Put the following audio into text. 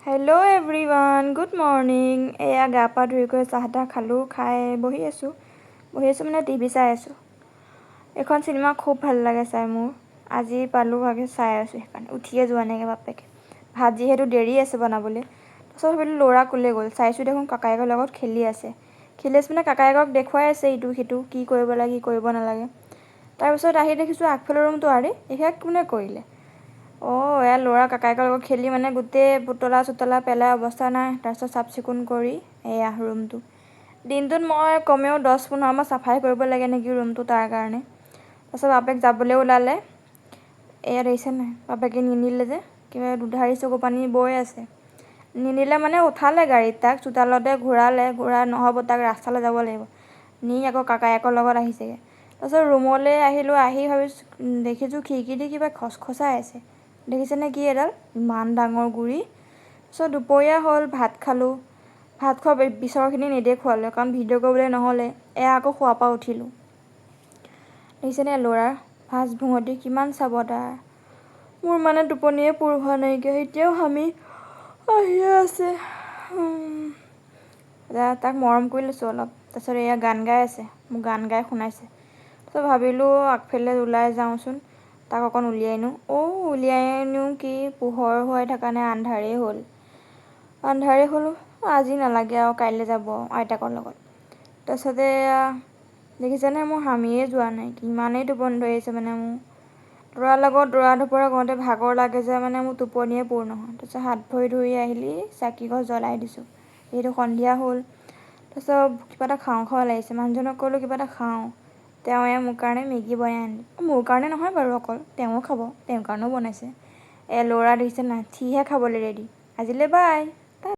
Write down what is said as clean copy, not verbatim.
Hello' everyone, good morning. এয়া গা পা ধুই কৰি চাহ তাহ খালোঁ, খাই বহি আছোঁ মানে টিভি চাই আছোঁ। এইখন চিনেমা খুব ভাল লাগে চাই মোৰ। আজি পালোঁ ভাগে চাই আছোঁ, সেইকাৰণে উঠিয়ে যোৱা নাইকৈ বাপেকে। ভাত যিহেতু দেৰি আছে বনাবলৈ, তাৰপিছত ভাবিলোঁ ল'ৰা ক'লৈ গ'ল, চাইছোঁ দেখোন ককায়েকৰ লগত খেলি আছে মানে ককায়েকক দেখুৱাই আছে ইটো সিটো, কি কৰিব লাগে কি কৰিব নালাগে। তাৰপিছত আহি দেখিছোঁ আগফালৰ ৰুমটো, আৰে এইয়া কোনে কৰিলে। এয়া ল'ৰা ককায়েকৰ লগত খেলি মানে গোটেই পুতলা চুতলা পেলাই অৱস্থা নাই। তাৰপিছত চাফ চিকুণ কৰি এয়া ৰুমটো, দিনটোত মই কমেও 10-15 মাহ চাফাই কৰিব লাগে নেকি ৰুমটো তাৰ কাৰণে। তাৰপিছত বাপেক যাবলৈ ওলালে, এয়া দেখিছে নাই, বাপেকে নিনিলে যে, কিবা দুধাৰি চকু পানী বৈ আছে। নিনিলে মানে উঠালে গাড়ীত, তাক চোতালতে ঘূৰা নহ'ব, তাক ৰাস্তালৈ যাব লাগিব, নি আকৌ ককায়েকৰ লগত আহিছেগৈ। তাৰপিছত ৰুমলৈ আহিলোঁ, আহি ভাবিছোঁ দেখিছোঁ খিৰিকী দি কিবা খচখচাই আছে, দেখিছেনে কি এডাল ইমান ডাঙৰ গুৰি। তাৰপিছত দুপৰীয়া হ'ল, ভাত খালোঁ। ভাত খোৱা পিছৰখিনি নেদেখুৱালে কাৰণ ভিডিঅ' কৰিবলৈ নহ'লে। এয়া আকৌ শোৱাৰ পৰা উঠিলোঁ, দেখিছেনে ল'ৰাৰ ভাঁজ ভুঙতি কিমান চাব তাৰ। মোৰ মানে টোপনিয়ে পূৰ হোৱা নাইকিয়া, এতিয়াও হামি আহিয়ে আছে। তাক মৰম কৰি লৈছোঁ অলপ। তাৰপিছত এয়া গান গাই আছে, মোক গান গাই শুনাইছে। তাৰপিছত ভাবিলোঁ আগফালে ওলাই যাওঁচোন, তাক অকণ উলিয়াই নিওঁ। উলিয়াই নিওঁ কি, পোহৰ হৈ থকা নাই, আন্ধাৰেই হ'ল। আজি নালাগে আৰু, কাইলৈ যাব আইতাকৰ লগত। তাৰপিছতে দেখিছেনে মোৰ হামিয়ে যোৱা নাই, ইমানেই টোপনি ধৰি আছে মানে মোৰ। ল'ৰাৰ লগত দৌৰা ধপৰা কৰোঁতে ভাগৰ লাগে যে, মানে মোৰ টোপনিয়ে পূৰ নহয়। তাৰপিছত হাত ভৰি ধুই আহিলি চাকি গছ জ্বলাই দিছোঁ, যিহেতু সন্ধিয়া হ'ল। তাৰপিছত কিবা এটা খাওঁ খাওঁ লাগিছে, মানুহজনক ক'লোঁ কিবা এটা খাওঁ। তেওঁ মোৰ কাৰণে মেগী বনাই আনিলে, মোৰ কাৰণে নহয় বাৰু অকল, তেওঁ খাব, তেওঁৰ কাৰণেও বনাইছে। ল'ৰা দেখিছে নাই, সিহে খাবলৈ ৰেডি। আজিলৈ বাই।